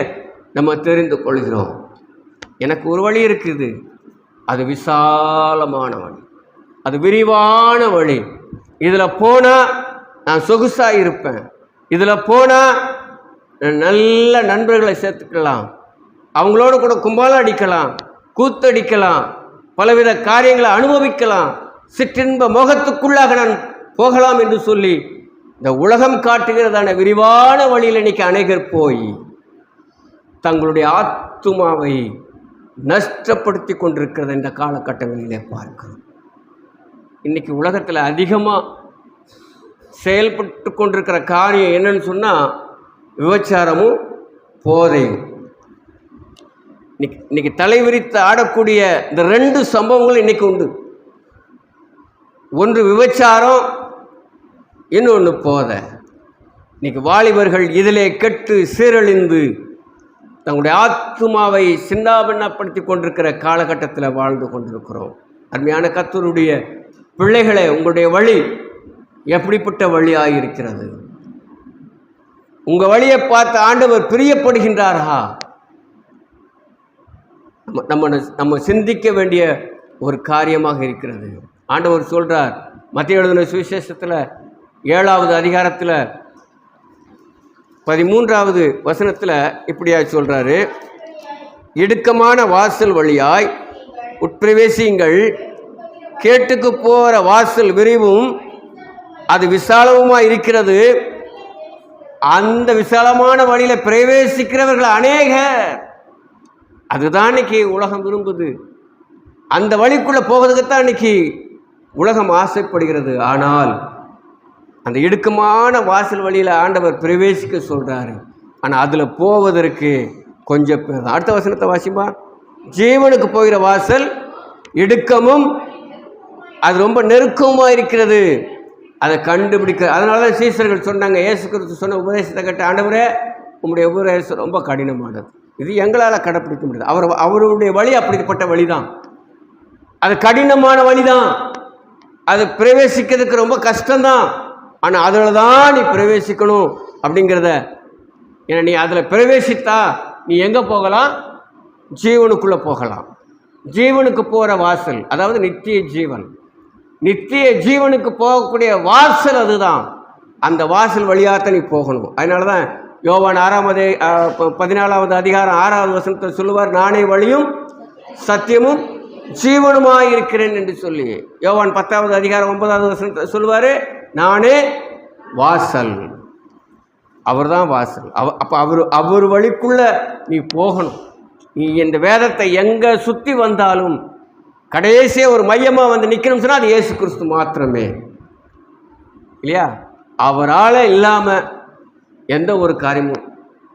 நம்ம தெரிந்து கொள்கிறோம்? எனக்கு ஒரு வழி இருக்குது, அது விசாலமான வழி, அது விரிவான வழி. இதில் போனால் நான் சொகுசாக இருப்பேன், இதில் போனால் நல்ல நண்பர்களை சேர்த்துக்கலாம், அவங்களோட கூட கும்பாலம் அடிக்கலாம், கூத்தடிக்கலாம், பலவித காரியங்களை அனுபவிக்கலாம், சிற்றின்ப மோகத்துக்குள்ளாக நான் போகலாம் என்று சொல்லி இந்த உலகம் காட்டுகிறதான விரிவான வழியில் இன்னைக்கு அநேகர் போய் தங்களுடைய ஆத்துமாவை நஷ்டப்படுத்தி கொண்டிருக்கிறத இந்த காலகட்டங்களிலே பார்க்கிறோம். இன்னைக்கு உலகத்தில் அதிகமாக செயல்பட்டு கொண்டிருக்கிற காரியம் என்னன்னு சொன்னால் விபச்சாரமும் போதையும். இன்னைக்கு தலைவிரித்து ஆடக்கூடிய இந்த 2 சம்பவங்கள் இன்னைக்கு உண்டு. ஒன்று விபச்சாரம், இன்னொன்று போதை. இன்னைக்கு வாலிபர்கள் இதிலே கெட்டு சீரழிந்து தங்களுடைய ஆத்துமாவை சின்னாபின்னப்படுத்தி கொண்டிருக்கிற காலகட்டத்தில் வாழ்ந்து கொண்டிருக்கிறோம். அருமையான கர்த்தருடைய பிள்ளைகளே, உங்களுடைய வழி எப்படிப்பட்ட வழியாக இருக்கிறது? உங்கள் வழியை பார்த்து ஆண்டவர் பிரியப்படுகின்றாரா? நம்ம சிந்திக்க வேண்டிய ஒரு காரியமாக இருக்கிறது. ஆண்டவர் சொல்கிறார், மத்திய எழுதின சுவிசேஷத்தில் 7வது அதிகாரத்தில் 13வது வசனத்தில் இப்படியா சொல்கிறாரு, இடுக்கமான வாசல் வழியாய் உட்பிரவேசியுங்கள். கேட்டுக்கு போகிற வாசல் விரிவும் அது விசாலமுமாய் இருக்கிறது. அந்த விசாலமான வழியில பிரவேசிக்கிறவர்கள் அநேகர். அதுதான் இன்னைக்கு உலகம் விரும்புது. அந்த வழிக்குள்ள போகிறதுக்குத்தான் இன்னைக்கு உலகம் ஆசைப்படுகிறது. ஆனால் அந்த இடுக்கமான வாசல் வழியில ஆண்டவர் பிரவேசிக்க சொல்றாரு. ஆனால் அதுல போவதற்கு கொஞ்சம் பேர் தான். அடுத்த வசனத்தை வாசிப்பா. ஜீவனுக்கு போகிற வாசல் இடுக்கமும் அது ரொம்ப நெருக்கமா இருக்கிறது. அதை கண்டுபிடிக்க அதனாலதான் சீசர்கள் சொன்னாங்க, இயேசு கிறிஸ்து சொன்ன உபதேசத்தை கேட்ட, ஆண்டவரே உங்களுடைய உபதேசம் ரொம்ப கடினமானது, இது எங்களால் கடைப்பிடிக்க முடியாது. அவருடைய வழி அப்படிப்பட்ட வழிதான். அது கடினமான வழிதான். அது பிரவேசிக்கிறதுக்கு ரொம்ப கஷ்டம்தான். ஆனால் அதில் தான் நீ பிரவேசிக்கணும் அப்படிங்கிறத. ஏன்னா நீ அதில் பிரவேசித்தா நீ எங்கே போகலாம்? ஜீவனுக்குள்ளே போகலாம். ஜீவனுக்கு போகிற வாசல், அதாவது நித்திய ஜீவன். நித்திய ஜீவனுக்கு போகக்கூடிய வாசல் அதுதான். அந்த வாசல் வழியாகத்தான் நீ போகணும். அதனால தான் யோவான் 14வது அதிகாரம் 6வது வசனத்தை சொல்லுவார், நானே வழியும் சத்தியமும் ஜீவனுமாய் இருக்கிறேன் என்று சொல்லி. யோவான் 10வது அதிகாரம் 9வது வசனத்தை சொல்லுவார், நானே வாசல். அவர் தான் வாசல். அப்போ அவர் வழிக்குள்ள நீ போகணும். நீ இந்த வேதத்தை எங்கே சுற்றி வந்தாலும் கடைசியாக ஒரு மையமாக வந்து நிற்கணும்னு சொன்னால் அது இயேசு கிறிஸ்து மாத்திரமே, இல்லையா? அவரால் இல்லாமல் எந்த ஒரு காரியமும்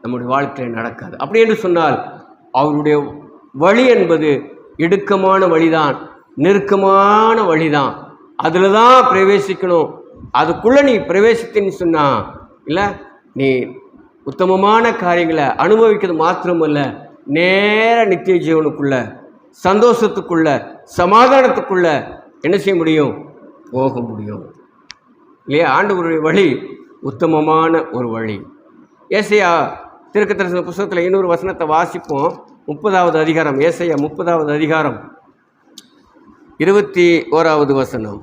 நம்முடைய வாழ்க்கையில் நடக்காது. அப்படி என்று சொன்னால் அவருடைய வழி என்பது இடுக்கமான வழிதான், நெருக்கமான வழிதான். அதில் தான் பிரவேசிக்கணும். அதுக்குள்ளே நீ பிரவேசித்தேன்னு சொன்னா இல்லை, நீ உத்தமமான காரியங்களை அனுபவிக்கிறது மாத்திரமல்ல, நேர நித்திய ஜீவனுக்குள்ள, சந்தோஷத்துக்குள்ள, சமாதானத்துக்குள்ள என்ன செய்ய முடியும்? போக முடியும், இல்லையா? ஆண்டவருடைய வழி உத்தமமான ஒரு வழி. ஏசாயா தீர்க்கதரிசன புத்தகத்தில் இன்னொரு வசனத்தை வாசிப்போம். 30வது அதிகாரம், ஏசாயா 30வது அதிகாரம் 21வது வசனம்.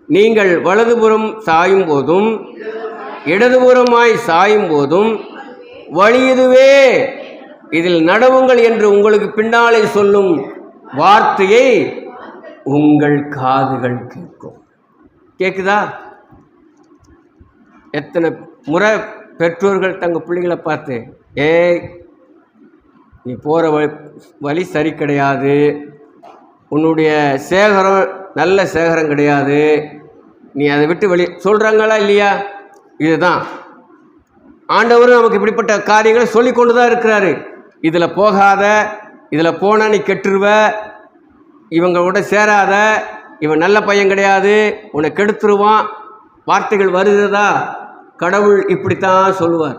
நீங்கள் வலதுபுறம் சாயும் போதும் இடதுபுறமாய் சாயும் போதும் வழி இதுவே, இதில் நடவுங்கள் என்று உங்களுக்கு பின்னாலே சொல்லும் வார்த்தையை உங்கள் காதுகள் கேட்கும். கேட்குதா? எத்தனை முறை பெற்றோர்கள் தங்கள் பிள்ளைகளை பார்த்து, ஏய் நீ போகிற வழி சரி கிடையாது, உன்னுடைய சேகரம் நல்ல சேகரம் கிடையாது, நீ அதை விட்டு வெளியே சொல்கிறாங்களா இல்லையா? இதுதான் ஆண்டவரும் நமக்கு இப்படிப்பட்ட காரியங்களை சொல்லி கொண்டு தான் இருக்கிறாரு. இதில் போகாத, இதில் போனால் நீ கெட்டுருவ, இவங்களோட சேராத, இவன் நல்ல பையன் கிடையாது, உன்னை கெடுத்துருவான், வார்த்தைகள் வருகிறதா? கடவுள் இப்படித்தான் சொல்லுவார்.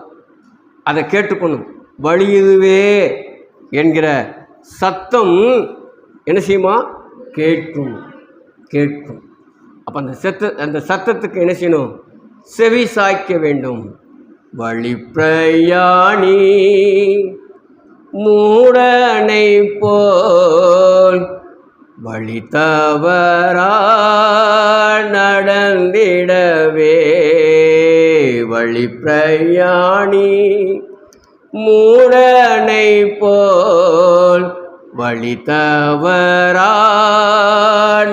அதை கேட்டுக்கணும். வழி இதுவே என்கிற சத்தம் என்ன செய்யுமா? கேட்கும், கேட்கும். அப்போ அந்த சத்தத்துக்கு என்ன செய்யணும்? செவி சாய்க்க வேண்டும். வழி பிரயாணி மூடனை போல் வழி தவறா நடந்திடவே, வழி பிரயாணி மூடனை போல் வழி தவறா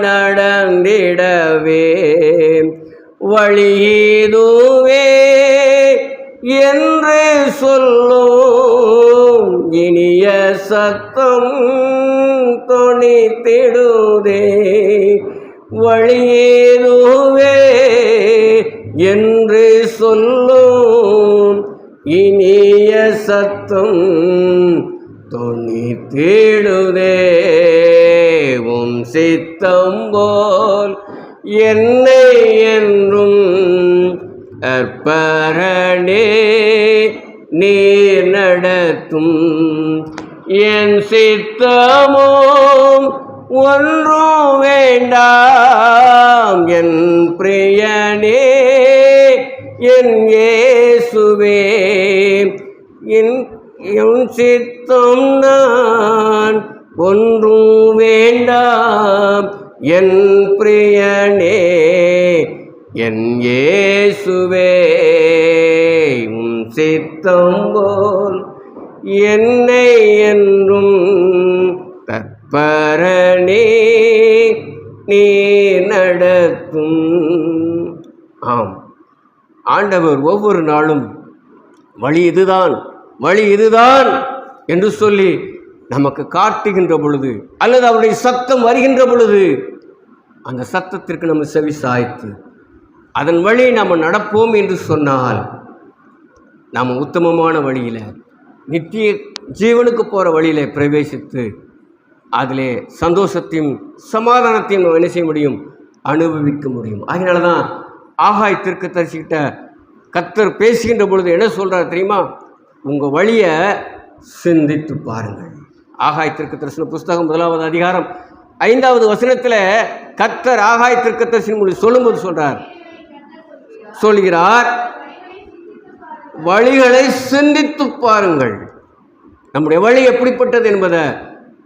நடந்திடவே, வழியதுவே என்று சொல்லும் இனிய சத்தம் தொனித்திடுதே, வழியதுவே என்று சொல்லும் இனிய சத்தம் தொனித்திடுதே, உம் சித்தம் போல் என்னை என்றும் அற்பரணே நீர் நடத்தும், என் சித்தமும் ஒன்றும் வேண்டாம் என் பிரியனே என் இயேசுவே, என் சித்தம் நான் ஒன்றும் வேண்டாம் என் பிரியனே என் இயேசுவே, உம் சித்தம் சித்தம் போல் என்னை என்றும் தற்பரனே நீ நடத்தும். ஆம், ஆண்டவர் ஒவ்வொரு நாளும் வழி இதுதான், வழி இதுதான் என்று சொல்லி நமக்கு காட்டுகின்ற பொழுது, அல்லது அவருடைய சத்தம் வருகின்ற பொழுது அந்த சத்தத்திற்கு நம்ம செவி சாய்த்து அதன் வழி நாம் நடப்போம் என்று சொன்னால் நாம் உத்தமமான வழியில், நித்திய ஜீவனுக்கு போகிற வழியில் பிரவேசித்து அதிலே சந்தோஷத்தையும் சமாதானத்தையும் நம்ம என்ன செய்ய முடியும், அனுபவிக்க முடியும். அதனால தான் ஆகாய் தீர்க்கதரிசிகிட்ட கர்த்தர் பேசுகின்ற பொழுது என்ன சொல்கிறார் தெரியுமா? உங்கள் வழியை சிந்தித்து பாருங்கள். ஆகாய் தீர்க்கதரிசன புஸ்தகம் 1வது அதிகாரம் 5வது வசனத்தில் கர்த்தர் ஆகாய் தீர்க்கதரிசனம் மொழி சொல்லும்போது சொல்கிறார், வழிகளை சிந்தித்து பாருங்கள். நம்முடைய வழி எப்படிப்பட்டது என்பதை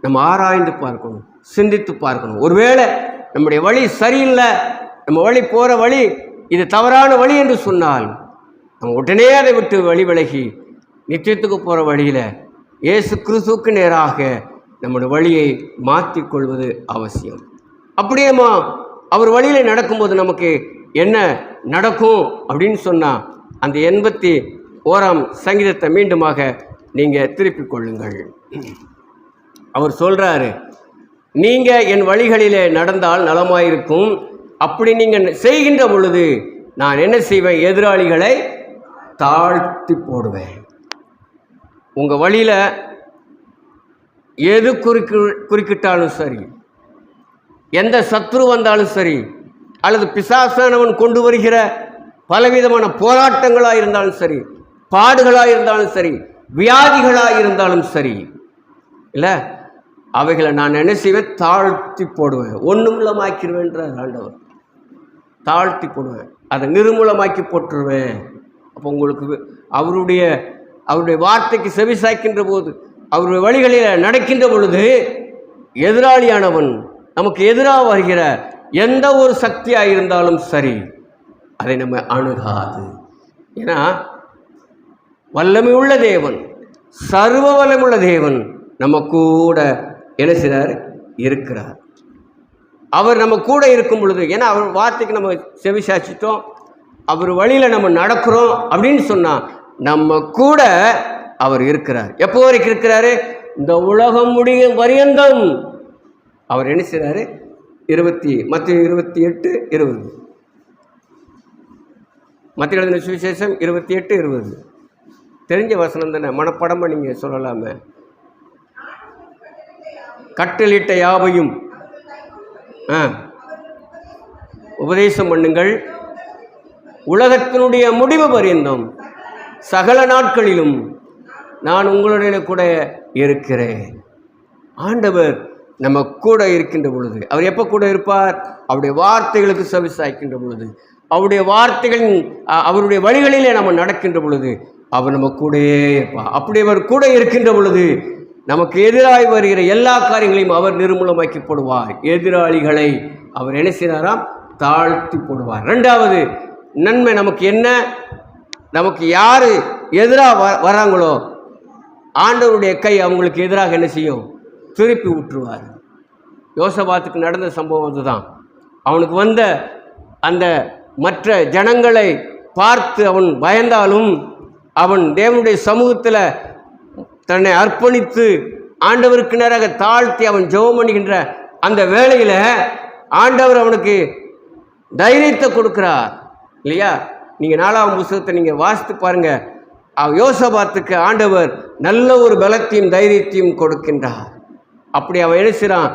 நம்ம ஆராய்ந்து பார்க்கணும், சிந்தித்து பார்க்கணும். ஒருவேளை நம்முடைய வழி சரியில்லை, நம்ம வழி போகிற வழி இது தவறான வழி என்று சொன்னால் நம்ம உடனே அதை விட்டு வழி விலகி நித்தியத்துக்கு போகிற வழியில் இயேசு கிறிஸ்துவுக்கு நேராக நம்முடைய வழியை மாற்றிக்கொள்வது அவசியம். அப்படியேமா அவர் வழியில் நடக்கும்போது நமக்கு என்ன நடக்கும் அப்படின்னு சொன்னால், அந்த 81ஆம் சங்கீதத்தை மீண்டுமாக நீங்கள் திருப்பிக் கொள்ளுங்கள். அவர் சொல்கிறாரு, நீங்கள் என் வழிகளிலே நடந்தால் நலமாயிருக்கும். அப்படி நீங்கள் செய்கின்ற பொழுது நான் என்ன செய்வேன், எதிராளிகளை தாழ்த்தி போடுவேன். உங்கள் வழியில் எது குறுக்கிட்டாலும் சரி, எந்த சத்ரு வந்தாலும் சரி, அல்லது பிசாசானவன் கொண்டு வருகிற பலவிதமான போராட்டங்களாக இருந்தாலும் சரி, பாடுகளாக இருந்தாலும் சரி, வியாதிகளாக இருந்தாலும் சரி, இல்லை அவைகளை நான் என்ன செய்வேன், தாழ்த்தி போடுவேன். ஒன்றுமில்லமாக்கிடுவேன்றார் ஆண்டவர். தாழ்த்தி போடுவேன், அதை நிர்மூலமாக்கி போட்டுருவேன். அப்போ உங்களுக்கு அவருடைய வார்த்தைக்கு செவி சாய்க்கின்ற போது, அவருடைய வழிகளில் நடக்கின்ற பொழுது, எதிராளியானவன் நமக்கு எதிராக வருகிற எந்த ஒரு சக்தியாக இருந்தாலும் சரி, அதை நம்ம அணுகாது. ஏன்னா வல்லமை உள்ள தேவன், சர்வ வல்லமுள்ள தேவன் நம்ம கூட என்ன செய்கிறார், இருக்கிறார். அவர் நம்ம கூட இருக்கும் பொழுது, ஏன்னா அவர் வார்த்தைக்கு நம்ம செவி சாய்ச்சிட்டோம், அவர் வழியில் நம்ம நடக்கிறோம் அப்படின்னு சொன்னால் நம்ம கூட அவர் இருக்கிறார். எப்போ வரைக்கும் இருக்கிறாரு, இந்த உலகம் முடியும் பரியந்தம். அவர் என்ன செய்கிறாரு, மத்திய 28:20, மத்திய எழுதின சுவிசேஷம் 28:20 தெரிஞ்ச வசனம் தானே, மனப்படமாக நீங்கள் சொல்லலாமே. கட்டளிட்ட யாவையும் உபதேசம் பண்ணுங்கள், உலகத்தினுடைய முடிவு பரியந்தம் சகல நாட்களிலும் நான் உங்களுடைய கூட இருக்கிறேன். ஆண்டவர் நம்ம கூட இருக்கின்ற பொழுது, அவர் எப்போ கூட இருப்பார், அவருடைய வார்த்தைகளுக்கு செவி சாய்க்கின்ற பொழுது, அவருடைய வார்த்தைகளின் அவருடைய வழிகளிலே நம்ம நடக்கின்ற பொழுது அவர் நம்ம கூடயே இருப்பார். அப்படி அவர் கூட இருக்கின்ற பொழுது நமக்கு எதிராகி வருகிற எல்லா காரியங்களையும் அவர் நிர்மூலமாக்கி போடுவார். எதிராளிகளை அவர் என்ன செய்கிறாராம், தாழ்த்தி போடுவார். 2வது நன்மை நமக்கு என்ன, நமக்கு யார் எதிராக வராங்களோ ஆண்டவருடைய கை அவங்களுக்கு எதிராக என்ன செய்யும், திருப்பி விட்டுருவார். யோசபாத்துக்கு நடந்த சம்பவம் அதுதான். அவனுக்கு வந்த அந்த மற்ற ஜனங்களை பார்த்து அவன் பயந்தாலும், அவன் தேவனுடைய சமூகத்தில் தன்னை அர்ப்பணித்து ஆண்டவருக்கு நேராக தாழ்த்தி அவன் ஜெபம் பண்ணுகின்ற அந்த வேளையில் ஆண்டவர் அவனுக்கு தைரியத்தை கொடுக்கிறார் இல்லையா? நீங்கள் 4ஆம் புத்தகத்தை நீங்கள் வாசித்து பாருங்கள். யோசபாத்துக்கு ஆண்டவர் நல்ல ஒரு பலத்தையும் தைரியத்தையும் கொடுக்கின்றார். அப்படி அவன் என்ன செய்கிறான்,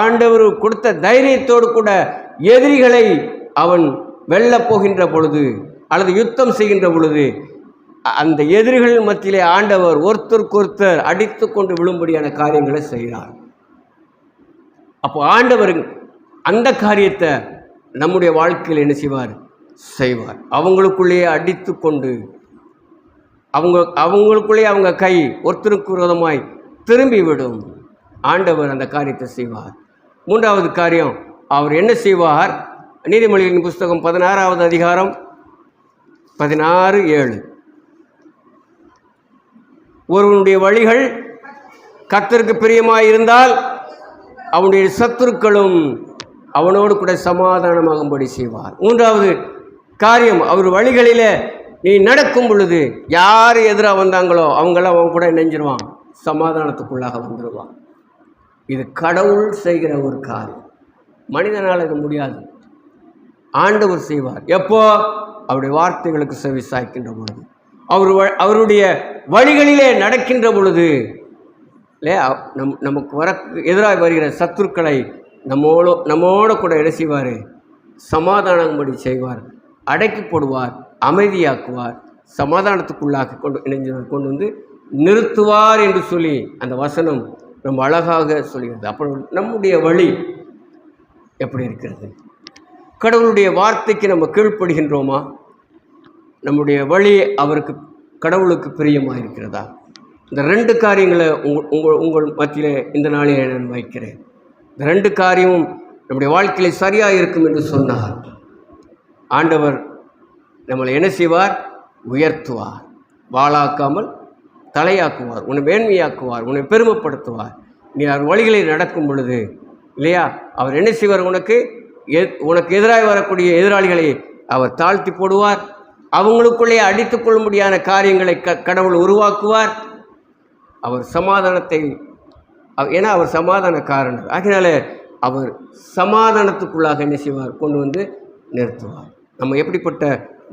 ஆண்டவர் கொடுத்த தைரியத்தோடு கூட எதிரிகளை அவன் வெல்ல போகின்ற பொழுது அல்லது யுத்தம் செய்கின்ற பொழுது அந்த எதிரிகள் மத்தியிலே ஆண்டவர் ஒருத்தருக்கொருத்தர் அடித்து கொண்டு விழும்படியான காரியங்களை செய்கிறார். அப்போ ஆண்டவர் அந்த காரியத்தை நம்முடைய வாழ்க்கையில் என்ன செய்வார், அவங்களுக்குள்ளேயே அடித்து கொண்டு அவங்களுக்குள்ளேயே அவங்க கை ஒருத்தருக்கு விரோதமாய் திரும்பிவிடும். ஆண்டவர் அந்த காரியத்தை செய்வார். 3வது காரியம் அவர் என்ன செய்வார், நீதிமொழிகளின் புஸ்தகம் 16வது அதிகாரம் 16:7. ஒருவனுடைய வழிகள் கர்த்தருக்கு பிரியமாய் இருந்தால் அவனுடைய சத்துருக்களும் அவனோடு கூட சமாதானமாகும்படி செய்வார். மூன்றாவது காரியம், அவர் வழிகளில் நீ நடக்கும் பொழுது யார் எதிராக வந்தாங்களோ அவங்களாம் அவன் கூட நெஞ்சிருவான், சமாதானத்துக்குள்ளாக வந்துடுவான். இது கடவுள் செய்கிற ஒரு காரியம், மனிதனால் இது முடியாது. ஆண்டவர் செய்வார். எப்போ? அவருடைய வார்த்தைகளுக்கு செவி சாய்க்கின்ற பொழுது, அவருடைய வழிகளிலே நடக்கின்ற பொழுது இல்லையா, நமக்கு எதிராக வருகிற சத்துருக்களை நம்மோட கூட என்ன செய்வார்? சமாதானம்படி செய்வார், அடக்கி போடுவார், அமைதியாக்குவார், சமாதானத்துக்குள்ளாக கொண்டு வந்து நிறுத்துவார் என்று சொல்லி அந்த வசனம் ரொம்ப அழகாக சொல்கிறது. அப்புறம் நம்முடைய வழி எப்படி இருக்கிறது? கடவுளுடைய வார்த்தைக்கு நம்ம கீழ்ப்படுகின்றோமா? நம்முடைய வழி கடவுளுக்கு பிரியமாக இருக்கிறதா? இந்த ரெண்டு காரியங்களை உங்கள் மத்தியில் இந்த நாளில் நான் வைக்கிறேன். இந்த ரெண்டு காரியமும் நம்முடைய வாழ்க்கையில் சரியாக இருக்கும் என்று சொன்னார் ஆண்டவர் நம்மளை என்ன செய்வார்? உயர்த்துவார், வாளாக்காமல் தலையாக்குவார், உன்னை மேன்மையாக்குவார், உன்னை பெருமைப்படுத்துவார். நீ அவர் வழிகளில் நடக்கும் பொழுது இல்லையா, அவர் என்ன செய்வார்? உனக்கு எதிராக வரக்கூடிய எதிராளிகளை அவர் தாழ்த்தி போடுவார். அவங்களுக்குள்ளே அடித்துக் கொள்ளும்படியான காரியங்களை கடவுள் உருவாக்குவார். அவர் சமாதானத்தை, ஏன்னா அவர் சமாதானக்காரன், ஆகினால அவர் சமாதானத்துக்குள்ளாக என்ன செய்வார்? கொண்டு வந்து நிறுத்துவார். நம்ம எப்படிப்பட்ட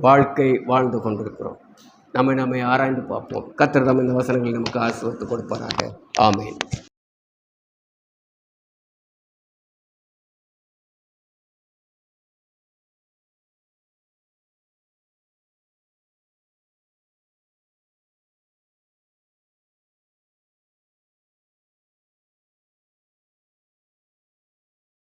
வாழ்க்கை வாழ்ந்து கொண்டிருக்கிறோம்? நம்மை ஆராய்ந்து பார்ப்போம். கர்த்தர் தாம் இந்த வசனங்களை நமக்கு ஆசீர்வாதத்தை கொடுப்பாராக. ஆமென்.